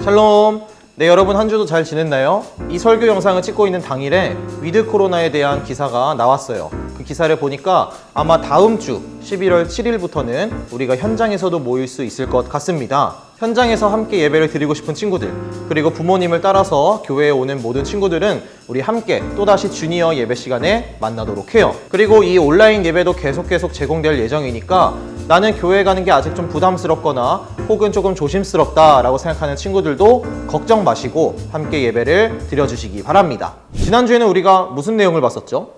샬롬. 네, 여러분 한 주도 잘 지냈나요? 이 설교 영상을 찍고 있는 당일에 위드 코로나에 대한 기사가 나왔어요. 그 기사를 보니까 아마 다음 주 11월 7일부터는 우리가 현장에서도 모일 수 있을 것 같습니다. 현장에서 함께 예배를 드리고 싶은 친구들, 그리고 부모님을 따라서 교회에 오는 모든 친구들은 우리 함께 또다시 주니어 예배 시간에 만나도록 해요. 그리고 이 온라인 예배도 계속 제공될 예정이니까 나는 교회 가는 게 아직 좀 부담스럽거나 혹은 조금 조심스럽다 라고 생각하는 친구들도 걱정 마시고 함께 예배를 드려주시기 바랍니다. 지난주에는 우리가 무슨 내용을 봤었죠?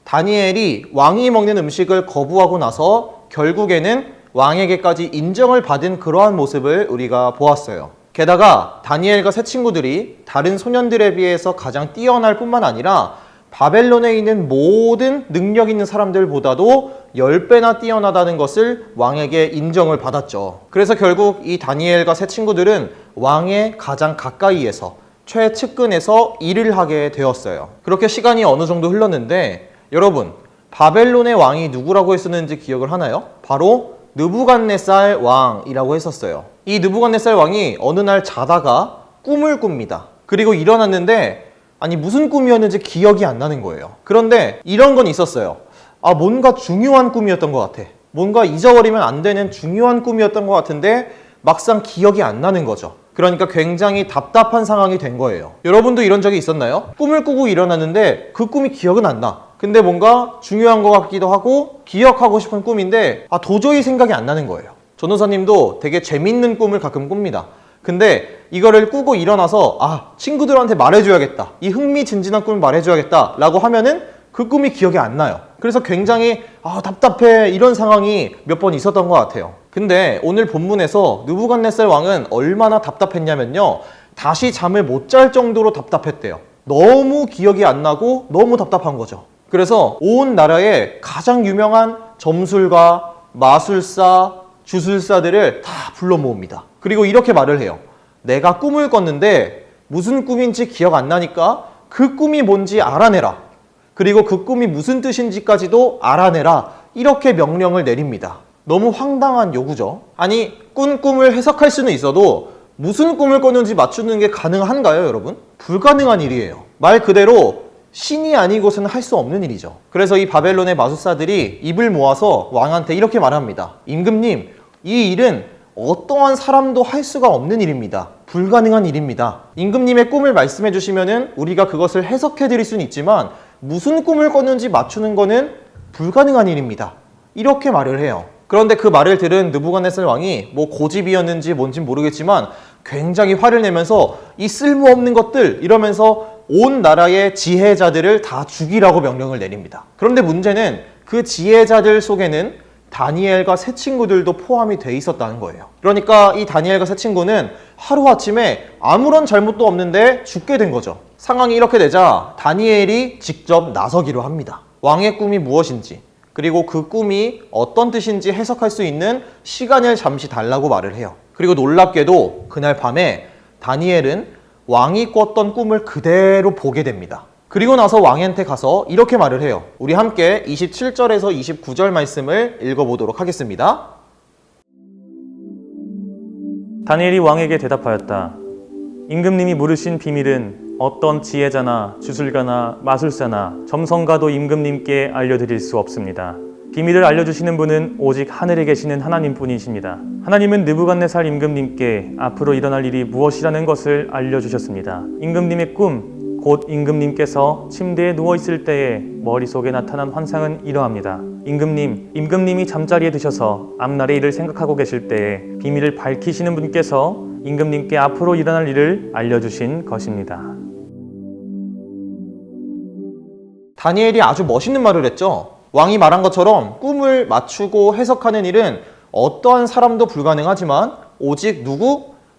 다니엘이 왕이 먹는 음식을 거부하고 나서 결국에는 왕에게까지 인정을 받은 그러한 모습을 우리가 보았어요. 게다가 다니엘과 세 친구들이 다른 소년들에 비해서 가장 뛰어날 뿐만 아니라 바벨론에 있는 모든 능력 있는 사람들보다도 10배나 뛰어나다는 것을 왕에게 인정을 받았죠. 그래서 결국 이 다니엘과 세 친구들은 왕의 가장 가까이에서 최측근에서 일을 하게 되었어요. 그렇게 시간이 어느 정도 흘렀는데 여러분, 바벨론의 왕이 누구라고 했었는지 기억을 하나요? 바로 느부갓네살 왕이라고 했었어요. 이 느부갓네살 왕이 어느 날 자다가 꿈을 꿉니다. 그리고 일어났는데 무슨 꿈이었는지 기억이 안 나는 거예요. 그런데 이런 건 있었어요. 뭔가 중요한 꿈이었던 것 같아. 뭔가 잊어버리면 안 되는 중요한 꿈이었던 것 같은데 막상 기억이 안 나는 거죠. 그러니까 굉장히 답답한 상황이 된 거예요. 여러분도 이런 적이 있었나요? 꿈을 꾸고 일어났는데 그 꿈이 기억은 안 나. 근데 뭔가 중요한 것 같기도 하고 기억하고 싶은 꿈인데 도저히 생각이 안 나는 거예요. 전도사님도 되게 재밌는 꿈을 가끔 꿉니다. 근데 이거를 꾸고 일어나서 친구들한테 말해줘야겠다, 이 흥미진진한 꿈을 말해줘야겠다 라고 하면은 그 꿈이 기억이 안 나요. 그래서 굉장히 답답해, 이런 상황이 몇 번 있었던 것 같아요. 근데 오늘 본문에서 느부갓네살 왕은 얼마나 답답했냐면요, 다시 잠을 못 잘 정도로 답답했대요. 너무 기억이 안 나고 너무 답답한 거죠. 그래서 온 나라에 가장 유명한 점술가, 마술사, 주술사들을 다 불러 모읍니다. 그리고 이렇게 말을 해요. 내가 꿈을 꿨는데 무슨 꿈인지 기억 안 나니까 그 꿈이 뭔지 알아내라. 그리고 그 꿈이 무슨 뜻인지까지도 알아내라. 이렇게 명령을 내립니다. 너무 황당한 요구죠. 꾼 꿈을 해석할 수는 있어도 무슨 꿈을 꿨는지 맞추는 게 가능한가요, 여러분? 불가능한 일이에요. 말 그대로 신이 아니고서는 할 수 없는 일이죠. 그래서 이 바벨론의 마술사들이 입을 모아서 왕한테 이렇게 말합니다. 임금님, 이 일은 어떠한 사람도 할 수가 없는 일입니다. 불가능한 일입니다. 임금님의 꿈을 말씀해 주시면은 우리가 그것을 해석해 드릴 수는 있지만 무슨 꿈을 꿨는지 맞추는 거는 불가능한 일입니다. 이렇게 말을 해요. 그런데 그 말을 들은 느부갓네살 왕이 고집이었는지 뭔진 모르겠지만 굉장히 화를 내면서 이 쓸모없는 것들 이러면서 온 나라의 지혜자들을 다 죽이라고 명령을 내립니다. 그런데 문제는 그 지혜자들 속에는 다니엘과 세 친구들도 포함이 돼 있었다는 거예요. 그러니까 이 다니엘과 세 친구는 하루아침에 아무런 잘못도 없는데 죽게 된 거죠. 상황이 이렇게 되자 다니엘이 직접 나서기로 합니다. 왕의 꿈이 무엇인지, 그리고 그 꿈이 어떤 뜻인지 해석할 수 있는 시간을 잠시 달라고 말을 해요. 그리고 놀랍게도 그날 밤에 다니엘은 왕이 꿨던 꿈을 그대로 보게 됩니다. 그리고 나서 왕한테 가서 이렇게 말을 해요. 우리 함께 27절에서 29절 말씀을 읽어보도록 하겠습니다. 다니엘이 왕에게 대답하였다. 임금님이 물으신 비밀은 어떤 지혜자나 주술가나 마술사나 점성가도 임금님께 알려드릴 수 없습니다. 비밀을 알려주시는 분은 오직 하늘에 계시는 하나님뿐이십니다. 하나님은 느부갓네살 임금님께 앞으로 일어날 일이 무엇이라는 것을 알려주셨습니다. 임금님의 꿈, 곧 임금님께서 침대에 누워있을 때에 머릿속에 나타난 환상은 이러합니다. 임금님이 잠자리에 드셔서 앞날의 일을 생각하고 계실 때에 비밀을 밝히시는 분께서 임금님께 앞으로 일어날 일을 알려주신 것입니다. 다니엘이 아주 멋있는 말을 했죠. 왕이 말한 것처럼 꿈을 맞추고 해석하는 일은 어떠한 사람도 불가능하지만 오직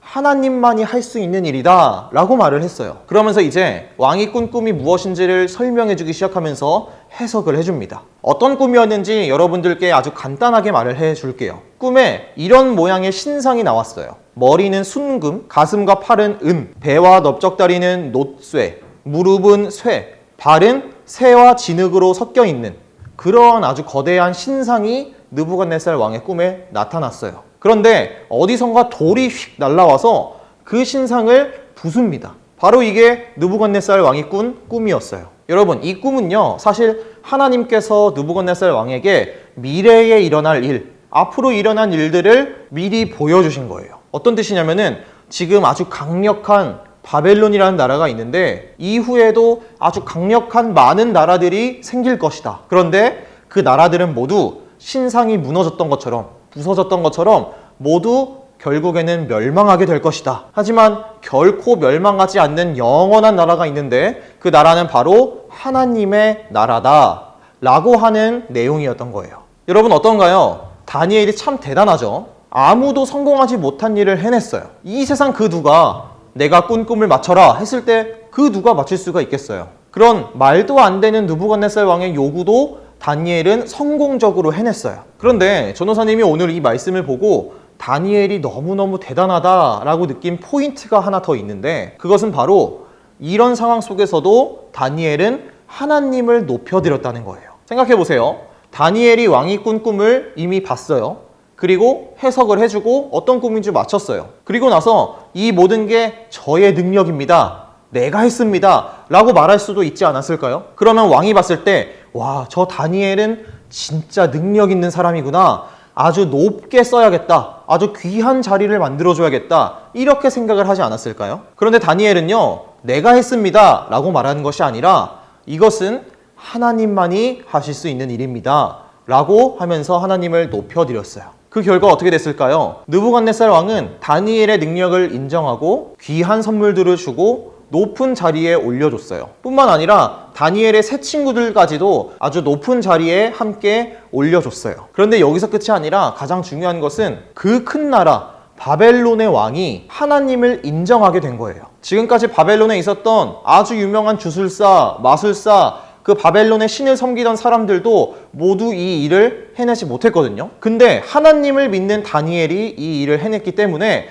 하나님만이 할 수 있는 일이다 라고 말을 했어요. 그러면서 이제 왕이 꾼 꿈이 무엇인지를 설명해 주기 시작하면서 해석을 해줍니다. 어떤 꿈이었는지 여러분들께 아주 간단하게 말을 해줄게요. 꿈에 이런 모양의 신상이 나왔어요. 머리는 순금, 가슴과 팔은 은, 배와 넓적다리는 놋쇠, 무릎은 쇠, 발은 새와 진흙으로 섞여 있는 그러한 아주 거대한 신상이 느부갓네살 왕의 꿈에 나타났어요. 그런데 어디선가 돌이 휙 날라와서 그 신상을 부숩니다. 바로 이게 느부갓네살 왕이 꾼 꿈이었어요. 여러분, 이 꿈은요, 사실 하나님께서 느부갓네살 왕에게 미래에 일어날 일, 앞으로 일어난 일들을 미리 보여주신 거예요. 어떤 뜻이냐면은 지금 아주 강력한 바벨론이라는 나라가 있는데 이후에도 아주 강력한 많은 나라들이 생길 것이다. 그런데 그 나라들은 모두 신상이 무너졌던 것처럼, 부서졌던 것처럼 모두 결국에는 멸망하게 될 것이다. 하지만 결코 멸망하지 않는 영원한 나라가 있는데 그 나라는 바로 하나님의 나라다 라고 하는 내용이었던 거예요. 여러분 어떤가요? 다니엘이 참 대단하죠. 아무도 성공하지 못한 일을 해냈어요. 이 세상 그 누가 내가 꾼 꿈을 맞춰라 했을 때 그 누가 맞출 수가 있겠어요. 그런 말도 안 되는 느부갓네살 왕의 요구도 다니엘은 성공적으로 해냈어요. 그런데 전도사님이 오늘 이 말씀을 보고 다니엘이 너무너무 대단하다라고 느낀 포인트가 하나 더 있는데 그것은 바로 이런 상황 속에서도 다니엘은 하나님을 높여드렸다는 거예요. 생각해 보세요. 다니엘이 왕이 꾼 꿈을 이미 봤어요. 그리고 해석을 해주고 어떤 꿈인지 맞췄어요. 그리고 나서 이 모든 게 저의 능력입니다. 내가 했습니다. 라고 말할 수도 있지 않았을까요? 그러면 왕이 봤을 때 와, 저 다니엘은 진짜 능력 있는 사람이구나. 아주 높게 써야겠다. 아주 귀한 자리를 만들어줘야겠다. 이렇게 생각을 하지 않았을까요? 그런데 다니엘은요, 내가 했습니다. 라고 말하는 것이 아니라 이것은 하나님만이 하실 수 있는 일입니다. 라고 하면서 하나님을 높여드렸어요. 그 결과 어떻게 됐을까요? 느부갓네살 왕은 다니엘의 능력을 인정하고 귀한 선물들을 주고 높은 자리에 올려줬어요. 뿐만 아니라 다니엘의 새 친구들까지도 아주 높은 자리에 함께 올려줬어요. 그런데 여기서 끝이 아니라 가장 중요한 것은 그 큰 나라 바벨론의 왕이 하나님을 인정하게 된 거예요. 지금까지 바벨론에 있었던 아주 유명한 주술사, 마술사, 그 바벨론의 신을 섬기던 사람들도 모두 이 일을 해내지 못했거든요. 근데 하나님을 믿는 다니엘이 이 일을 해냈기 때문에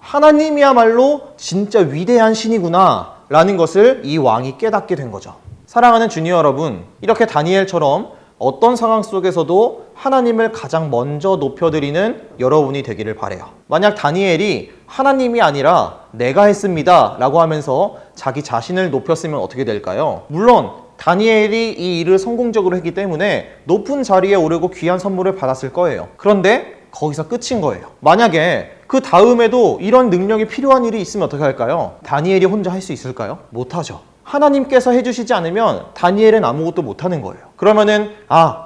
하나님이야말로 진짜 위대한 신이구나 라는 것을 이 왕이 깨닫게 된 거죠. 사랑하는 주니 여러분, 이렇게 다니엘처럼 어떤 상황 속에서도 하나님을 가장 먼저 높여드리는 여러분이 되기를 바라요. 만약 다니엘이 하나님이 아니라 내가 했습니다 라고 하면서 자기 자신을 높였으면 어떻게 될까요? 물론 다니엘이 이 일을 성공적으로 했기 때문에 높은 자리에 오르고 귀한 선물을 받았을 거예요. 그런데 거기서 끝인 거예요. 만약에 그 다음에도 이런 능력이 필요한 일이 있으면 어떻게 할까요? 다니엘이 혼자 할 수 있을까요? 못하죠. 하나님께서 해주시지 않으면 다니엘은 아무것도 못하는 거예요. 그러면은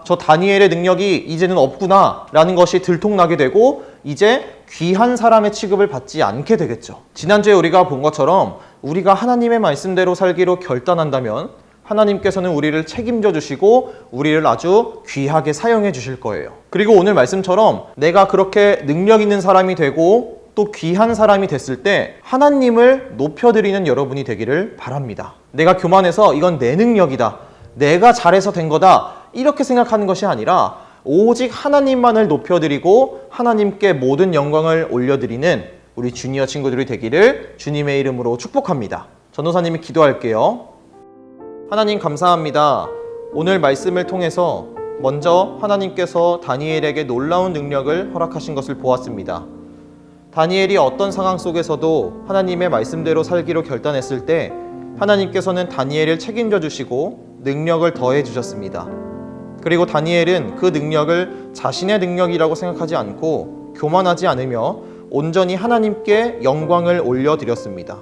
저 다니엘의 능력이 이제는 없구나 라는 것이 들통나게 되고 이제 귀한 사람의 취급을 받지 않게 되겠죠. 지난주에 우리가 본 것처럼 우리가 하나님의 말씀대로 살기로 결단한다면 하나님께서는 우리를 책임져 주시고 우리를 아주 귀하게 사용해 주실 거예요. 그리고 오늘 말씀처럼 내가 그렇게 능력 있는 사람이 되고 또 귀한 사람이 됐을 때 하나님을 높여드리는 여러분이 되기를 바랍니다. 내가 교만해서 이건 내 능력이다, 내가 잘해서 된 거다 이렇게 생각하는 것이 아니라 오직 하나님만을 높여드리고 하나님께 모든 영광을 올려드리는 우리 주니어 친구들이 되기를 주님의 이름으로 축복합니다. 전도사님이 기도할게요. 하나님 감사합니다. 오늘 말씀을 통해서 먼저 하나님께서 다니엘에게 놀라운 능력을 허락하신 것을 보았습니다. 다니엘이 어떤 상황 속에서도 하나님의 말씀대로 살기로 결단했을 때 하나님께서는 다니엘을 책임져 주시고 능력을 더해 주셨습니다. 그리고 다니엘은 그 능력을 자신의 능력이라고 생각하지 않고 교만하지 않으며 온전히 하나님께 영광을 올려드렸습니다.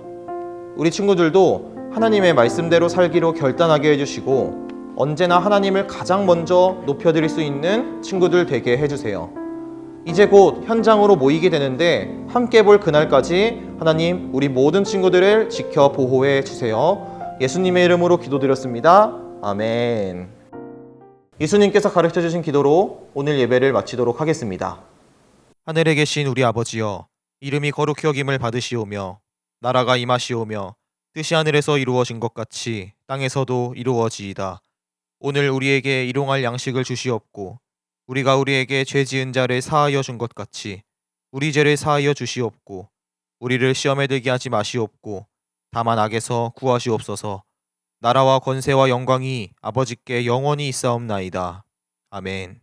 우리 친구들도 하나님의 말씀대로 살기로 결단하게 해주시고 언제나 하나님을 가장 먼저 높여드릴 수 있는 친구들 되게 해주세요. 이제 곧 현장으로 모이게 되는데 함께 볼 그날까지 하나님 우리 모든 친구들을 지켜 보호해 주세요. 예수님의 이름으로 기도드렸습니다. 아멘. 예수님께서 가르쳐 주신 기도로 오늘 예배를 마치도록 하겠습니다. 하늘에 계신 우리 아버지여, 이름이 거룩히 여김을 받으시오며 나라가 임하시오며 뜻이 하늘에서 이루어진 것 같이 땅에서도 이루어지이다. 오늘 우리에게 일용할 양식을 주시옵고 우리가 우리에게 죄 지은 자를 사하여 준 것 같이 우리 죄를 사하여 주시옵고 우리를 시험에 들게 하지 마시옵고 다만 악에서 구하시옵소서. 나라와 권세와 영광이 아버지께 영원히 있사옵나이다. 아멘.